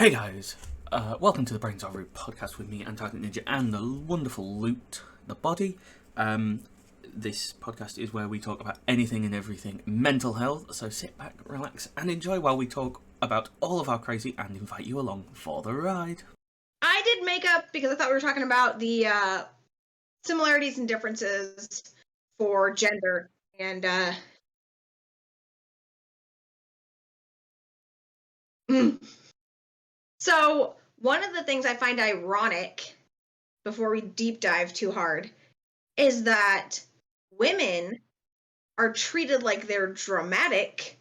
Hey guys, welcome to the Brains Are Root podcast with me, Antarctic Ninja, and the wonderful Loot the Body. This podcast is where we talk about anything and everything mental health, so sit back, relax, and enjoy while we talk about all of our crazy and invite you along for the ride. I did makeup because I thought we were talking about the similarities and differences for gender, and so one of the things I find ironic, before we deep dive too hard, is that women are treated like they're dramatic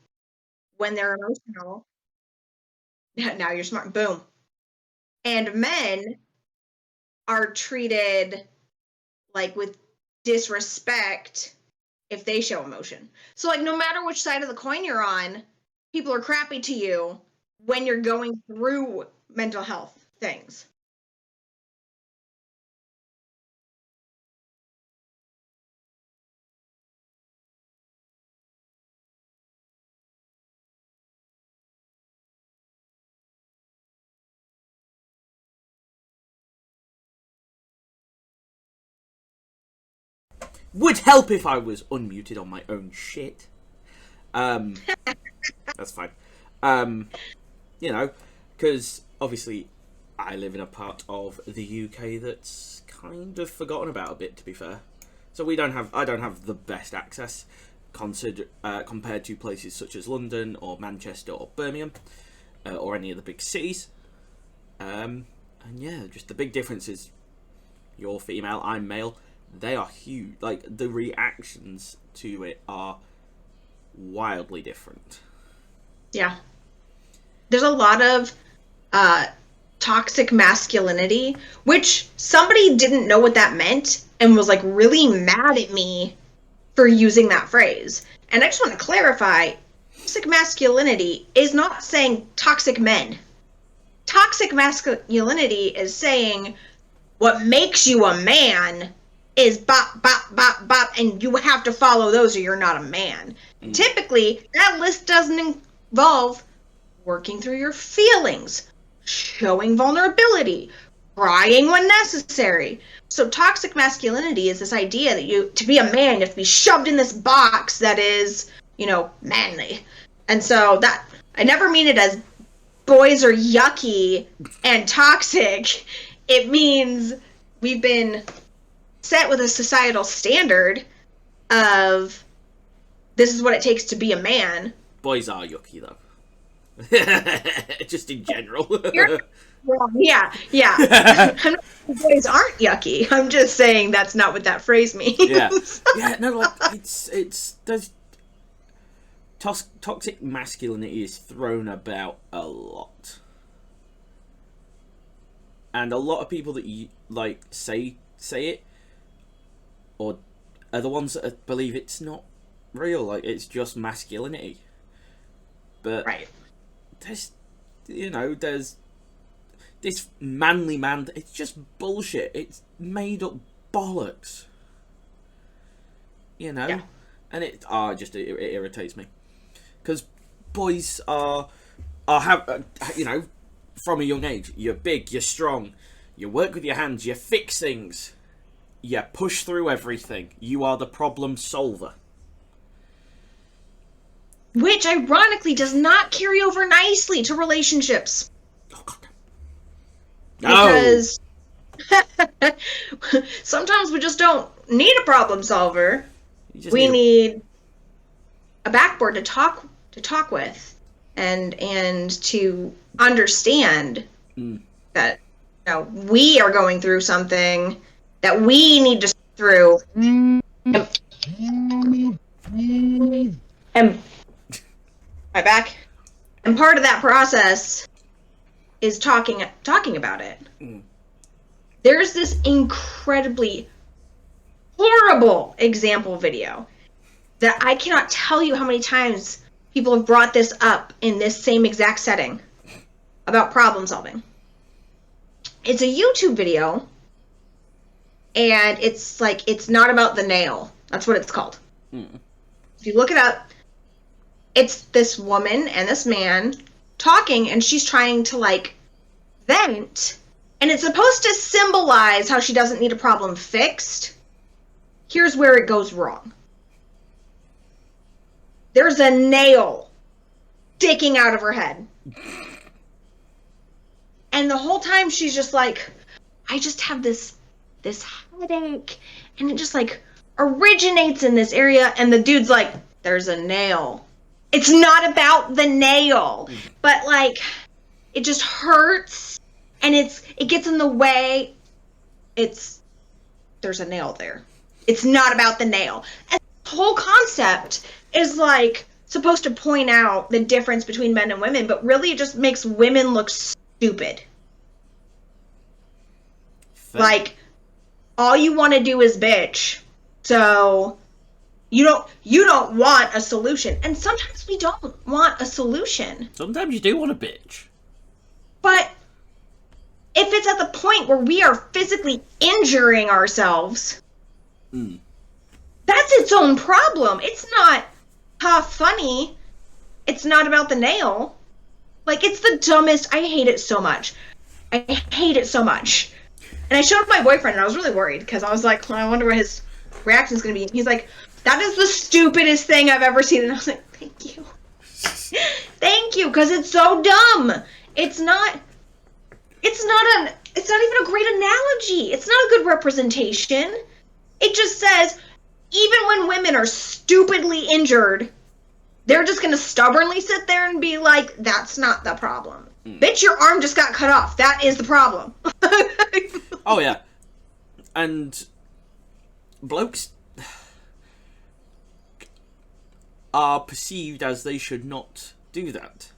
when they're emotional. Now you're smart. Boom. And men are treated like with disrespect if they show emotion. So like no matter which side of the coin you're on, people are crappy to you when you're going through mental health things. Would help if I was unmuted on my own shit. That's fine. Because obviously I live in a part of the UK that's kind of forgotten about a bit, to be fair. So I don't have the best access compared to places such as London or Manchester or Birmingham or any of the big cities. And yeah, just the big difference is you're female, I'm male. They are huge. Like, the reactions to it are wildly different. Yeah. There's a lot of toxic masculinity, which somebody didn't know what that meant and was like really mad at me for using that phrase. And I just want to clarify, toxic masculinity is not saying toxic men. Toxic masculinity is saying what makes you a man is bop, bop, bop, bop, and you have to follow those or you're not a man. Typically, that list doesn't involve working through your feelings, showing vulnerability, crying when necessary. So toxic masculinity is this idea that to be a man, you have to be shoved in this box that is, manly. And so that, I never mean it as boys are yucky and toxic. It means we've been set with a societal standard of this is what it takes to be a man. Boys are yucky, though. Just in general. Yeah. I'm not saying boys aren't yucky. I'm just saying that's not what that phrase means. Yeah, no, like, there's toxic masculinity is thrown about a lot. And a lot of people that say it, or are the ones that believe it's not real, like it's just masculinity. But right. There's this manly man. It's just bullshit. It's made up bollocks. Yeah. And it irritates me because boys are from a young age. You're big. You're strong. You work with your hands. You fix things. You push through everything. You are the problem solver. Which, ironically, does not carry over nicely to relationships. Oh, God. No. Because sometimes we just don't need a problem solver. We need a backboard to talk with and to understand that we are going through something that we need to sit through. And my back. And part of that process is talking about it. There's this incredibly horrible example video that I cannot tell you how many times people have brought this up in this same exact setting about problem solving. It's a YouTube video, and it's not about the nail. That's what it's called. If you look it up, it's this woman and this man talking, and she's trying to vent, and it's supposed to symbolize how she doesn't need a problem fixed. Here's where it goes wrong. There's a nail sticking out of her head. And the whole time she's just like, I just have this headache, and it just like originates in this area, and the dude's like, there's a nail. It's not about the nail, but like it just hurts, and it gets in the way. There's a nail there. It's not about the nail. And the whole concept is like supposed to point out the difference between men and women, but really it just makes women look stupid. Fair. Like, all you want to do is bitch. So you don't want a solution. And sometimes we don't want a solution. Sometimes you do want a bitch. But if it's at the point where we are physically injuring ourselves, that's its own problem. It's not funny. It's not about the nail. Like, it's the dumbest. I hate it so much. I hate it so much. And I showed my boyfriend, and I was really worried, because I was like, well, I wonder what his reaction is going to be. And he's like, that is the stupidest thing I've ever seen. And I was like, thank you. Thank you, because it's so dumb. It's not even a great analogy. It's not a good representation. It just says, even when women are stupidly injured, they're just going to stubbornly sit there and be like, that's not the problem. Bitch, your arm just got cut off. That is the problem. Oh, yeah. And blokes are perceived as they should not do that.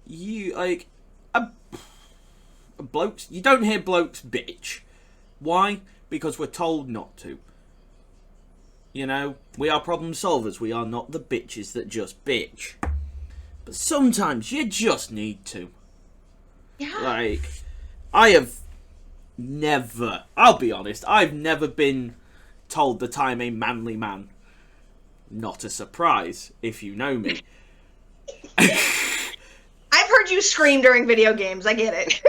You don't hear blokes bitch. Why? Because we're told not to. You know, we are problem solvers. We are not the bitches that just bitch. But sometimes you just need to. Yeah. Like, I'll be honest, I've never been told that I'm a manly man. Not a surprise, if you know me. I've heard you scream during video games, I get it.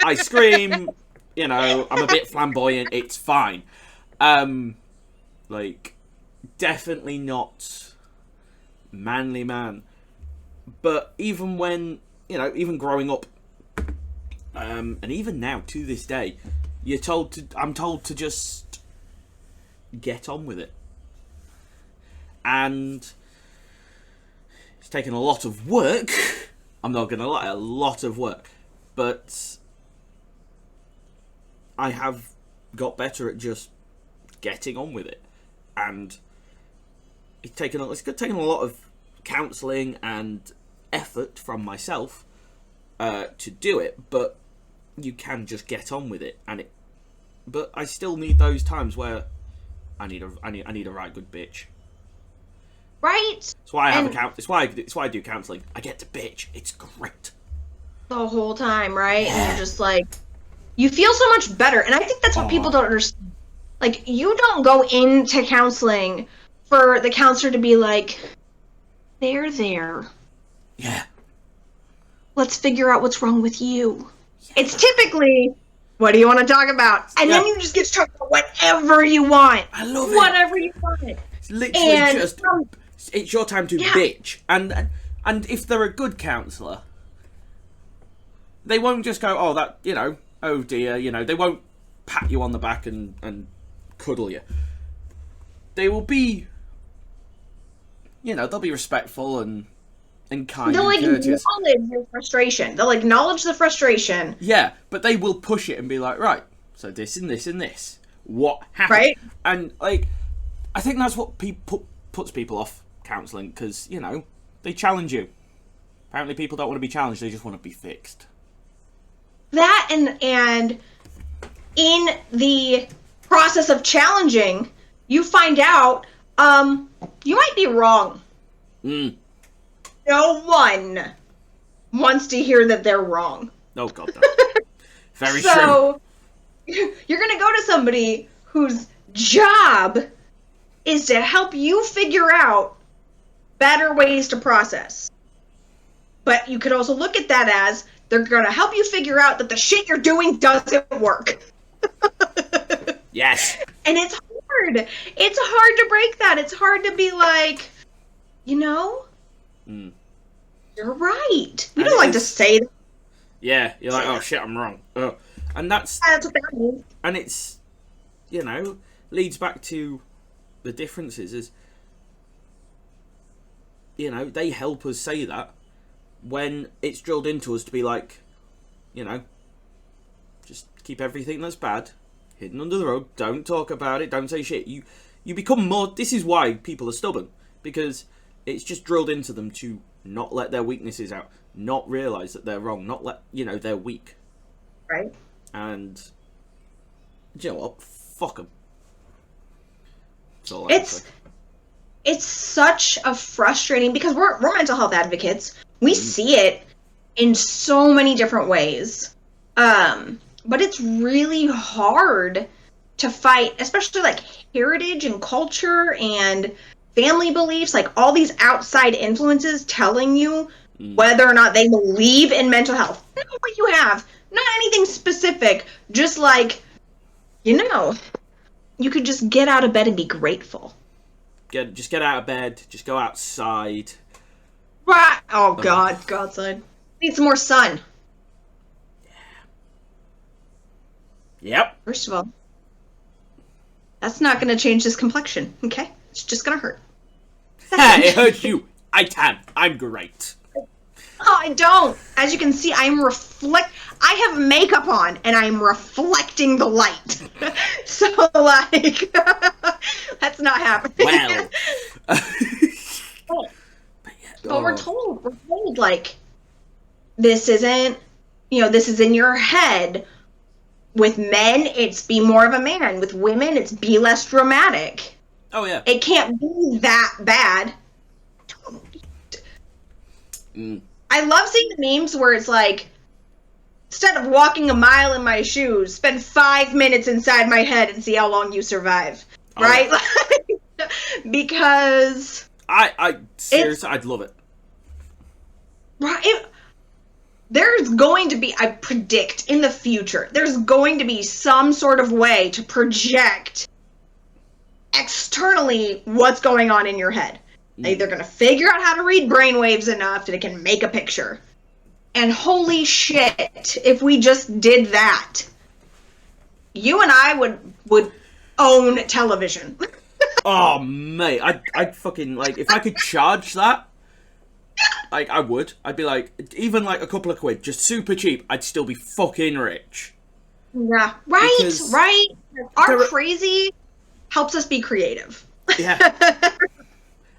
I scream, you know, I'm a bit flamboyant, it's fine. Like, definitely not manly man. But even when, you know, even growing up, and even now, to this day, I'm told to just get on with it. And it's taken a lot of work. I'm not going to lie, a lot of work. But I have got better at just getting on with it. And it's taken a lot of counselling and effort from myself to do it, but you can just get on with it. But I still need those times where I need a right good bitch. Right. That's why I have It's why I do counselling. I get to bitch. It's great. The whole time, right? Yeah. And you're just like, you feel so much better. And I think that's what people don't understand. Like, you don't go into counseling for the counselor to be like, they're there. Yeah. Let's figure out what's wrong with you. Yeah. It's typically, what do you want to talk about? And then you just get to talk about whatever you want. I love it. Whatever you want. It's literally it's your time to bitch. And if they're a good counsellor, they won't just go, oh, that, you know, oh dear, you know, they won't pat you on the back and cuddle you. They will be, you know, they'll be respectful and kind They'll and courteous. Acknowledge your frustration. They'll acknowledge the frustration. Yeah, but they will push it and be like, right, so this and this and this. What happened? Right. And, like, I think that's what puts people off counselling, because, you know, they challenge you. Apparently people don't want to be challenged, they just want to be fixed. That and in the process of challenging, you find out you might be wrong. No one wants to hear that they're wrong. Oh, God, no. Very true. So, you're going to go to somebody whose job is to help you figure out better ways to process. But you could also look at that as, They're gonna help you figure out that the shit you're doing doesn't work. Yes. And it's hard. It's hard to break that. It's hard to be like, you're right. We don't like to say that. Yeah, you're like, oh shit, I'm wrong. Oh. And that's what that means. And it's, leads back to the differences is, they help us say that when it's drilled into us to be like, just keep everything that's bad hidden under the rug. Don't talk about it. Don't say shit. You become more. This is why people are stubborn, because it's just drilled into them to not let their weaknesses out, not realize that they're wrong, not let they're weak. Right. And do you know what? Fuck them. That's all I can say. It's such a frustrating, because we're mental health advocates. We see it in so many different ways. But it's really hard to fight, especially like heritage and culture and family beliefs, like all these outside influences telling you whether or not they believe in mental health. Not what you have, not anything specific, just like, you could just get out of bed and be grateful. Just get out of bed, just go outside. Right. Oh, God, go outside. Need some more sun. Yep. First of all, that's not going to change this complexion, okay? It's just going to hurt. It hurts you. I can. I'm great. Oh, I don't. As you can see, I have makeup on, and I'm reflecting the light. So, like, that's not happening. Well. But we're told, like, this isn't, this is in your head. With men, it's be more of a man. With women, it's be less dramatic. Oh, yeah. It can't be that bad. I love seeing the memes where it's like, instead of walking a mile in my shoes, spend 5 minutes inside my head and see how long you survive. Oh, right? Yeah. Because... I seriously, I'd love it. Right? There's going to be, I predict, in the future, there's going to be some sort of way to project externally what's going on in your head. They're going to figure out how to read brainwaves enough that it can make a picture. And holy shit, if we just did that, you and I would own television. Oh, mate, I'd fucking, like, if I could charge that, like, I would. I'd be like, even like a couple of quid, just super cheap, I'd still be fucking rich. Yeah. Right. Our crazy helps us be creative. Yeah.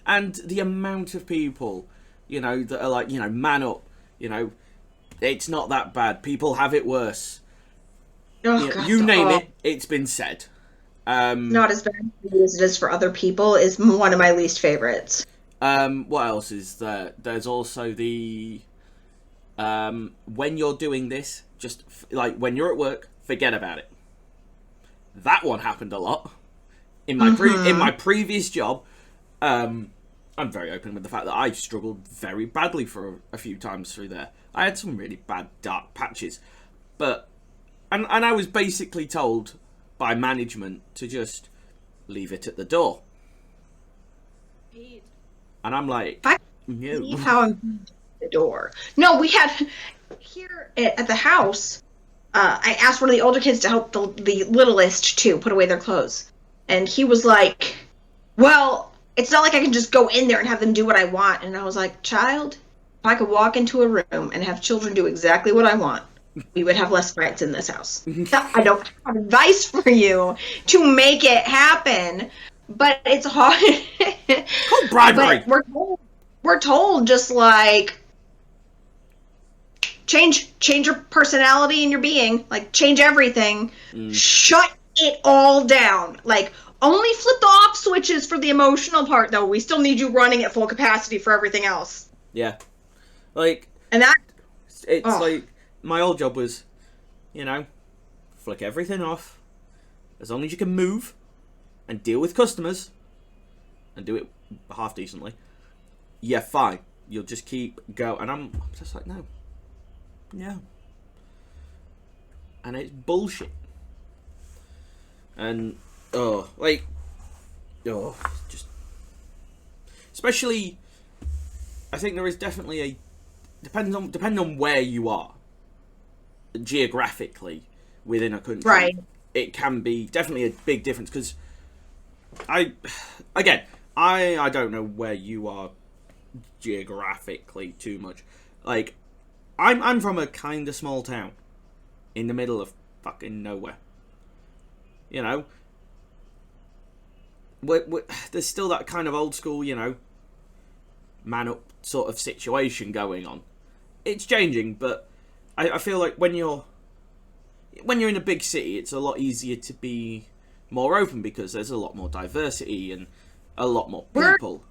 And the amount of people, that are like, man up, it's not that bad. People have it worse. Oh, God, you name it, it's been said. Not as bad for you as it is for other people is one of my least favorites. What else is there? There's also the when you're doing this, just like when you're at work, forget about it. That one happened a lot in my in my previous job. I'm very open with the fact that I struggled very badly for a few times through there. I had some really bad dark patches, but and I was basically told by management to just leave it at the door. And I'm like, no. How I'm at the door. No, we had here at the house. I asked one of the older kids to help the littlest to put away their clothes, and he was like, "Well, it's not like I can just go in there and have them do what I want." And I was like, "Child, if I could walk into a room and have children do exactly what I want, we would have less fights in this house." I don't have advice for you to make it happen. But it's hard. Called bribery. But we're told just like change your personality and your being, like change everything, shut it all down. Like only flip the off switches for the emotional part, though. We still need you running at full capacity for everything else. Yeah, like and that it's like my old job was, flick everything off as long as you can move. And deal with customers, and do it half decently. Yeah, fine. You'll just keep going. And I'm just like, no. No. And it's bullshit. And, just... Especially, I think there is definitely a... Depending on where you are, geographically, within a country, Right. it can be definitely a big difference, because I don't know where you are geographically too much. Like, I'm from a kind of small town in the middle of fucking nowhere. You know, there's still that kind of old school, man up sort of situation going on. It's changing, but I feel like when you're in a big city, it's a lot easier to be more open, because there's a lot more diversity and a lot more people.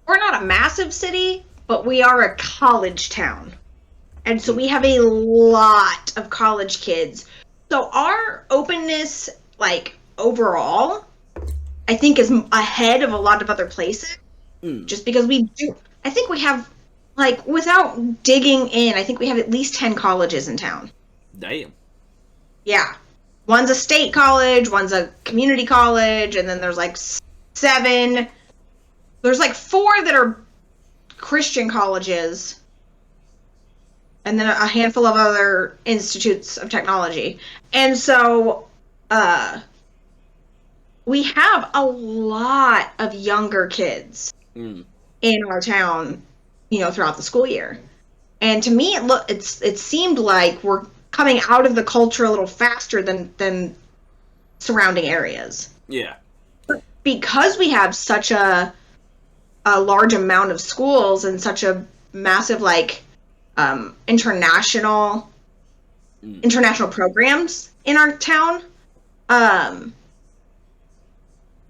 We're not a massive city, but we are a college town. And so we have a lot of college kids. So our openness, like, overall, I think is ahead of a lot of other places. Just because I think we have, like, without digging in, I think we have at least 10 colleges in town. Damn. Yeah. One's a state college, one's a community college, and then there's, like, 7. There's, like, 4 that are Christian colleges, and then a handful of other institutes of technology. And so, we have a lot of younger kids in our town, throughout the school year. And to me, it seemed like we're coming out of the culture a little faster than surrounding areas. Yeah. But because we have such a large amount of schools and such a massive, like, international programs in our town,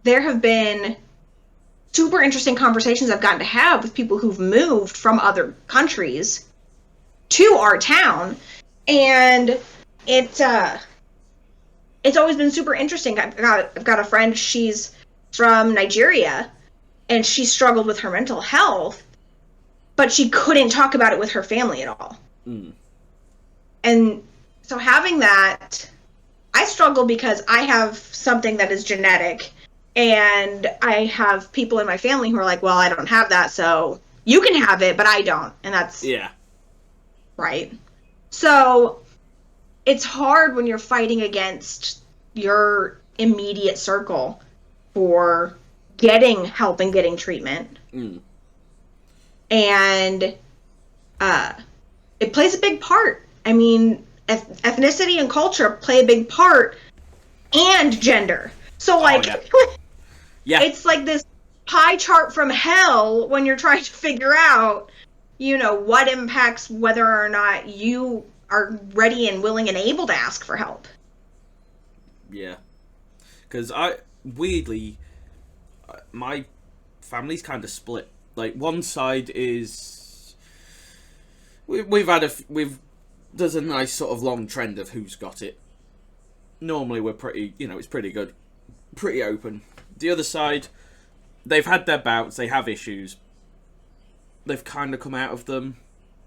there have been super interesting conversations I've gotten to have with people who've moved from other countries to our town, and it's always been super interesting. I've got a friend, she's from Nigeria, and she struggled with her mental health, but she couldn't talk about it with her family at all. And so having that, I struggle because I have something that is genetic, and I have people in my family who are like, well, I don't have that, so you can have it, but I don't. And that's... Yeah. Right. So it's hard when you're fighting against your immediate circle for getting help and getting treatment. And it plays a big part. I mean, ethnicity and culture play a big part, and gender. So, like, yeah. It's like this pie chart from hell when you're trying to figure out, what impacts whether or not you are ready and willing and able to ask for help. Yeah. Because weirdly, my family's kind of split. Like, one side is... There's a nice sort of long trend of who's got it. Normally we're pretty, it's pretty good. Pretty open. The other side, they've had their bouts, they have issues. They've kind of come out of them,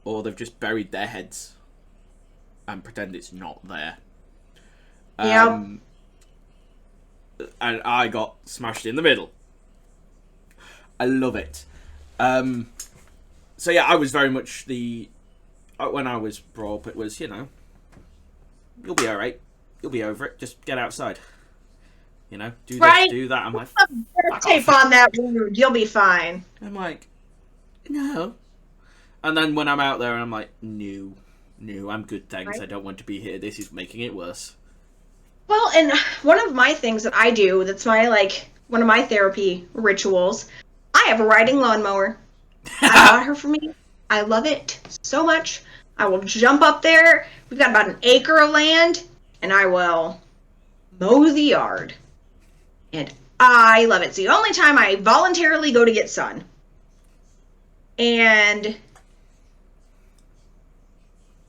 or they've just buried their heads and pretend it's not there. And I got smashed in the middle. I love it. So yeah, I was very much when I was brought up, it was, you'll be alright. You'll be over it. Just get outside. Do this, do that. I'm like, tape on that wound. You'll be fine. I'm like, no. And then when I'm out there, I'm like, no, I'm good, thanks. Right. I don't want to be here. This is making it worse. Well, and one of my things that I do, that's one of my therapy rituals, I have a riding lawnmower. I bought her for me. I love it so much. I will jump up there. We've got about an acre of land, and I will mow the yard. And I love it. It's the only time I voluntarily go to get sun. And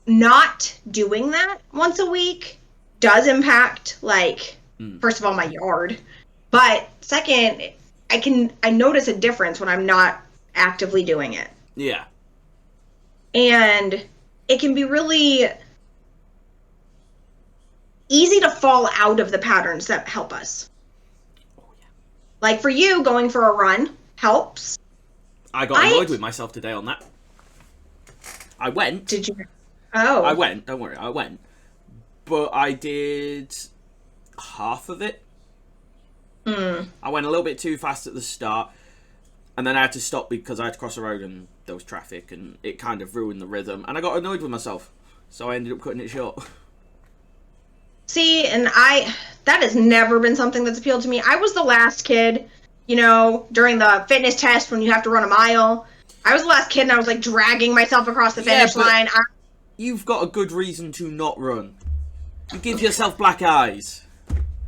not doing that once a week does impact, first of all, my yard. But second, I notice a difference when I'm not actively doing it. Yeah. And it can be really easy to fall out of the patterns that help us. Oh, yeah. Like for you, going for a run helps. I got annoyed with myself today on that. I went. Did you? Oh. I went. Don't worry, I went. But I did half of it. I went a little bit too fast at the start, and then I had to stop because I had to cross the road and there was traffic, and it kind of ruined the rhythm. And I got annoyed with myself, so I ended up cutting it short. See, and that has never been something that's appealed to me. I was the last kid, during the fitness test when you have to run a mile. I was the last kid and I was like dragging myself across the finish line. You've got a good reason to not run. You give yourself black eyes.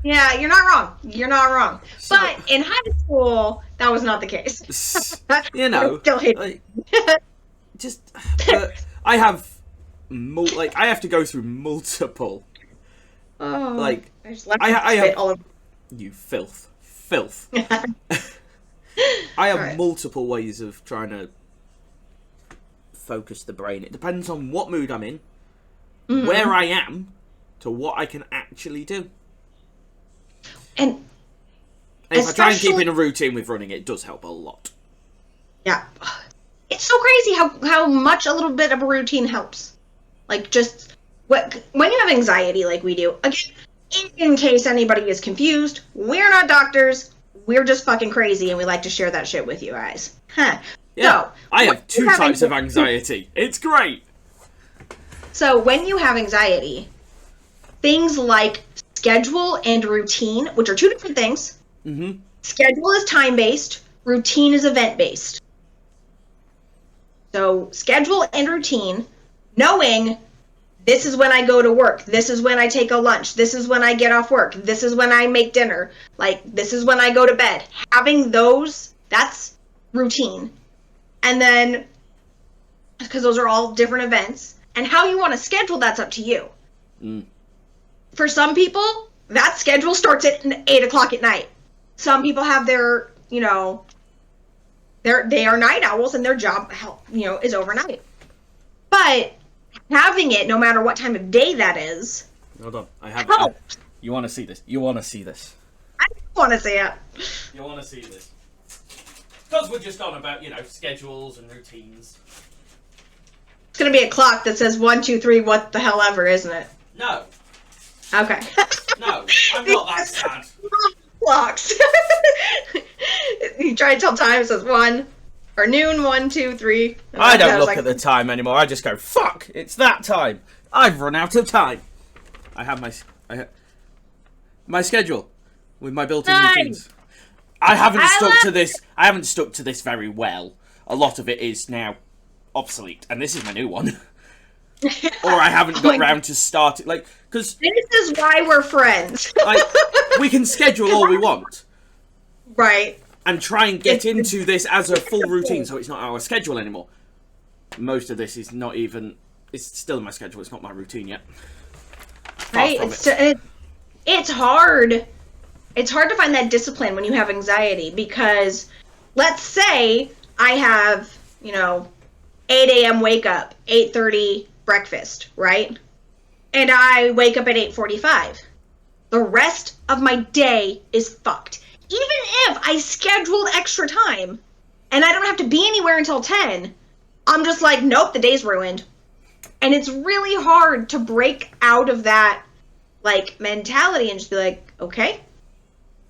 Yeah, you're not wrong. You're not wrong. So, but in high school, that was not the case. Still hate but I have I have to go through multiple. Oh, I have all of you filth. I have multiple ways of trying to focus the brain. It depends on what mood I'm in, where I am, to what I can actually do. And if I try and keep in a routine with running, it does help a lot. Yeah. It's so crazy how much a little bit of a routine helps. Like, just when you have anxiety like we do, again, in case anybody is confused, we're not doctors. We're just fucking crazy, and we like to share that shit with you guys. Huh. Yeah, so, I have two types of anxiety. It's great. So when you have anxiety, things like schedule and routine, which are two different things. Mm-hmm. Schedule is time-based. Routine is event-based. So schedule and routine, knowing this is when I go to work. This is when I take a lunch. This is when I get off work. This is when I make dinner. Like, this is when I go to bed. Having those, that's routine. And then, because those are all different events, and how you want to schedule, that's up to you. For some people, that schedule starts at 8 o'clock at night. Some people have their, they are night owls and their job, is overnight. But having it, no matter what time of day that is. Hold on, you want to see this? You want to see this? I want to see it. You want to see this? Because we're just on about, schedules and routines. It's going to be a clock that says 1, 2, 3, what the hell ever, isn't it? No. Okay. No, I'm not that sad. Clocks. You try to tell time, it says 1, or noon, 1, 2, 3. I don't look at the time anymore. I just go, fuck, it's that time. I've run out of time. I have my schedule with my built-in routines. I haven't stuck to this very well. A lot of it is now obsolete, and this is my new one. Or I haven't got round to start it. Because this is why we're friends. We can schedule all we want. Right. And try and get into this as a full routine, so it's not our schedule anymore. Most of this is not even... It's still in my schedule, it's not my routine yet. Right, it's hard. It's hard to find that discipline when you have anxiety, because let's say I have, 8 a.m. wake up, 8:30 breakfast, right? And I wake up at 8:45. The rest of my day is fucked. Even if I scheduled extra time and I don't have to be anywhere until 10, I'm just like, nope, the day's ruined. And it's really hard to break out of that, mentality and just be like, okay,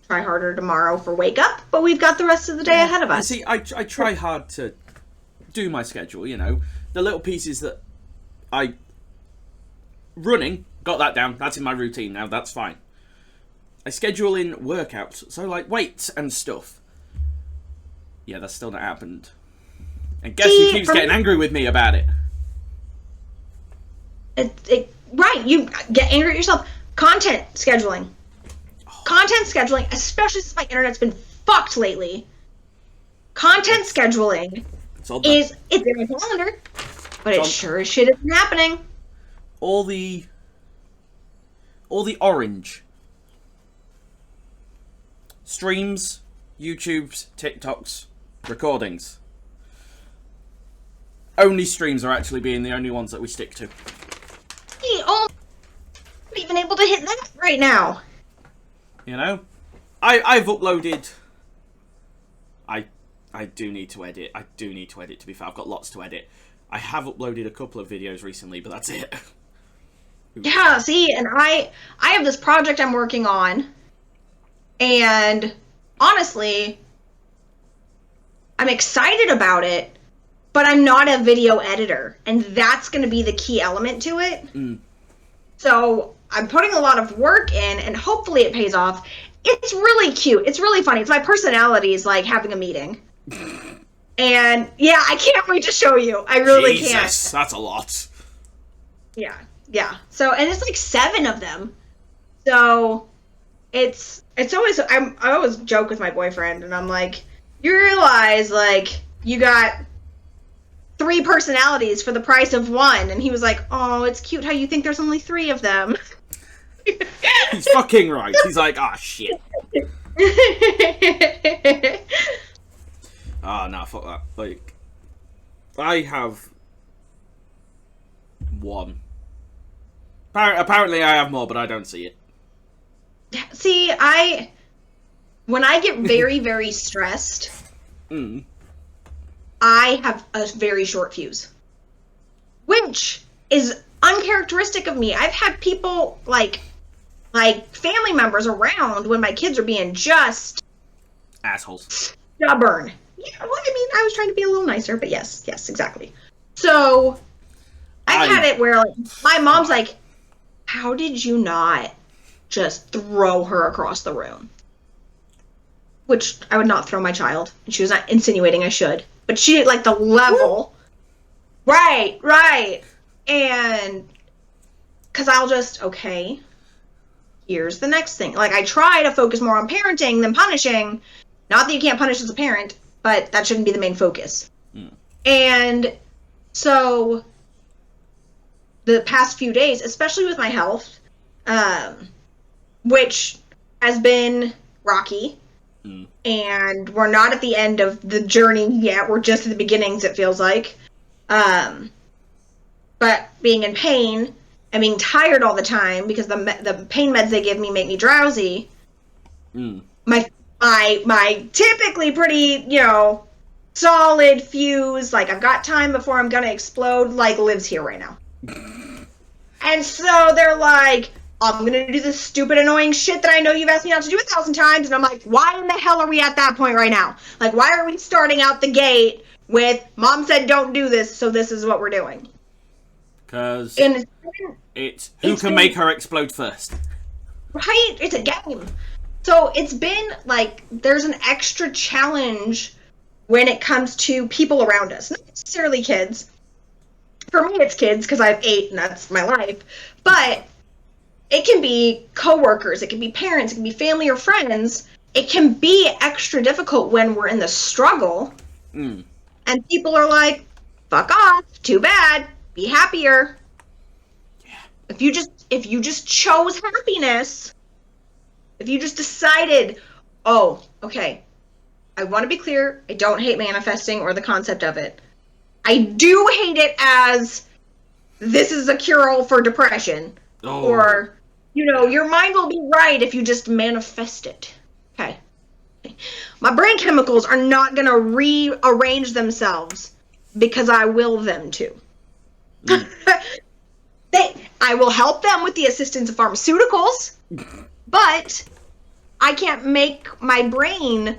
try harder tomorrow for wake up, but we've got the rest of the day ahead of us. See, I try hard to do my schedule, The little pieces that running, got that down, that's in my routine now, that's fine. I schedule in workouts, so weights and stuff. Yeah, that's still not happened. And guess who keeps getting angry with me about it? Right, you get angry at yourself. Content scheduling. Content scheduling, especially since my internet's been fucked lately. Content scheduling it's in my calendar, but it sure as shit isn't happening. All the orange streams, YouTubes, TikToks, recordings. only streams are actually being the only ones that we stick to. Oh, I'm not even able to hit that right now. You know, I've uploaded. I do need to edit. I do need to edit. To be fair, I've got lots to edit. I have uploaded a couple of videos recently, but that's it. Yeah, see, and I have this project I'm working on, and honestly, I'm excited about it, but I'm not a video editor, and that's going to be the key element to it. So I'm putting a lot of work in, and hopefully it pays off. It's really cute. It's really funny. It's my personality is like having a meeting. And yeah, I can't wait to show you. I really Jesus, can't. That's a lot. Yeah. So, and it's like 7 of them. So it's always, I always joke with my boyfriend, and I'm like, you realize, like, you got 3 personalities for the price of 1. And he was like, oh, it's cute how you think there's only 3 of them. He's fucking right. He's like, ah, shit. No, fuck that. Like, I have 1. Apparently I have more, but I don't see it. See, when I get very, very stressed, I have a very short fuse. Which is uncharacteristic of me. I've had people, like family members around when my kids are being just... assholes. Stubborn. Yeah, well, I mean, I was trying to be a little nicer, but yes, exactly. So, I've had it where, like, my mom's like, how did you not just throw her across the room? Which I would not throw my child. And she was not insinuating I should. But she, like, the level. Right. And, because I'll just, okay, here's the next thing. Like, I try to focus more on parenting than punishing. Not that you can't punish as a parent, but that shouldn't be the main focus. And so the past few days, especially with my health, which has been rocky, and we're not at the end of the journey yet. We're just at the beginnings, it feels like. But being in pain and being tired all the time because the pain meds they give me make me drowsy. My typically pretty, solid fuse, like, I've got time before I'm gonna explode, like, lives here right now. And so they're like, I'm gonna do this stupid, annoying shit that I know you've asked me not to do 1,000 times, and I'm like, why in the hell are we at that point right now? Like, why are we starting out the gate with, Mom said don't do this, so this is what we're doing? Because it's who can make her explode first. Right? It's a game. So it's been, like, there's an extra challenge when it comes to people around us. Not necessarily kids. For me, it's kids, because I have 8, and that's my life. But it can be coworkers, it can be parents, it can be family or friends. It can be extra difficult when we're in the struggle. And people are like, fuck off, too bad, be happier. Yeah. If you just chose happiness... If you just decided, oh, okay, I want to be clear, I don't hate manifesting or the concept of it. I do hate it as this is a cure-all for depression. Oh. Or, your mind will be right if you just manifest it. Okay. My brain chemicals are not going to rearrange themselves because I will them to. I will help them with the assistance of pharmaceuticals. But I can't make my brain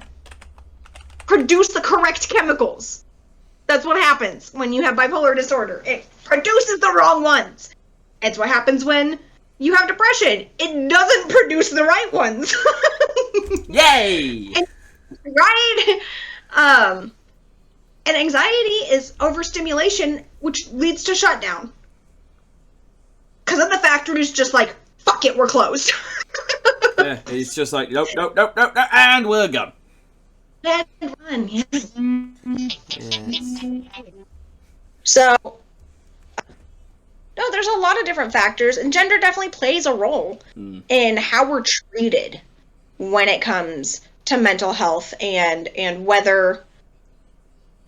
produce the correct chemicals. That's what happens when you have bipolar disorder. It produces the wrong ones. It's what happens when you have depression. It doesn't produce the right ones. Yay! Right? And anxiety is overstimulation, which leads to shutdown. Because then the factory's just like, fuck it, we're closed. Yeah, he's just like, nope, and we're gone. And run, yeah. So, no, there's a lot of different factors, and gender definitely plays a role in how we're treated when it comes to mental health and whether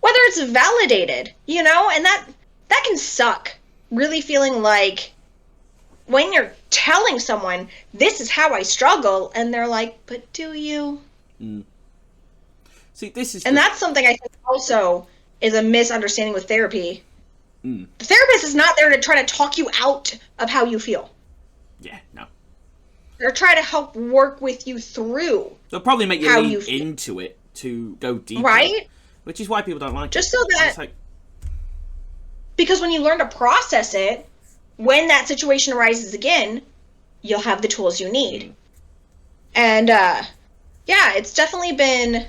whether it's validated, you know, and that can suck. Really feeling like when you're telling someone, this is how I struggle, and they're like, but do you? See, this is... And that's something I think also is a misunderstanding with therapy. The therapist is not there to try to talk you out of how you feel. Yeah, no. They're trying to help work with you through. They'll probably make you lean into it to go deeper. Right? Which is why people don't like Just it. so that... Like... Because when you learn to process it, when that situation arises again, you'll have the tools you need. And, yeah, it's definitely been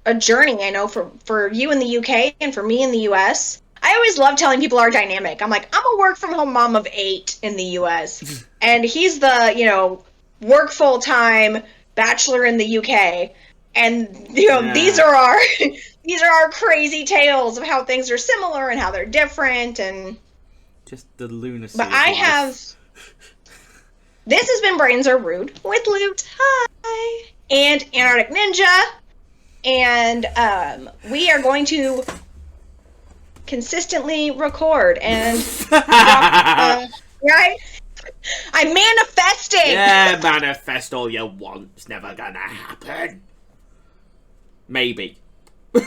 a journey, I know, for you in the UK and for me in the US. I always love telling people our dynamic. I'm like, I'm a work-from-home mom of 8 in the US. And he's the, you know, work full-time bachelor in the UK. And, you know, these are our crazy tales of how things are similar and how they're different and... Just the lunacy. But I have... This has been Brains Are Rude with Loot. Hi! And Antarctic Ninja. And we are going to consistently record and right? I'm manifesting. Yeah, manifest all you want. It's never gonna happen. Maybe. All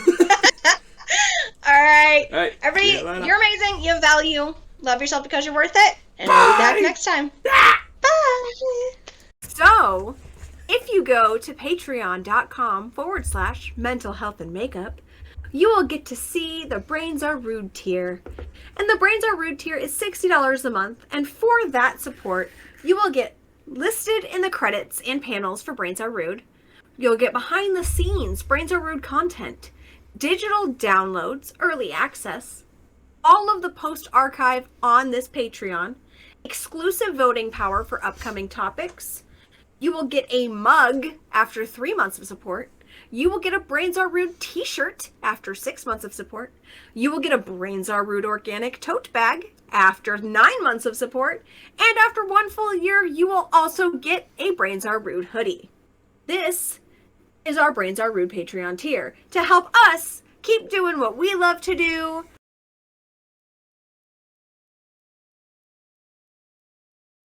right. Everybody, you're amazing. You have value. Love yourself because you're worth it. And we'll be back next time. Bye. So, if you go to patreon.com/mentalhealthandmakeup, you will get to see the Brains Are Rude tier. And the Brains Are Rude tier is $60 a month. And for that support, you will get listed in the credits and panels for Brains Are Rude. You'll get behind the scenes Brains Are Rude content, digital downloads, early access, all of the post archive on this Patreon, exclusive voting power for upcoming topics. You will get a mug after 3 months of support. You will get a Brains Are Rude t-shirt after 6 months of support. You will get a Brains Are Rude organic tote bag after 9 months of support. And after 1 full year, you will also get a Brains Are Rude hoodie. This is our Brains Are Rude Patreon tier to help us keep doing what we love to do,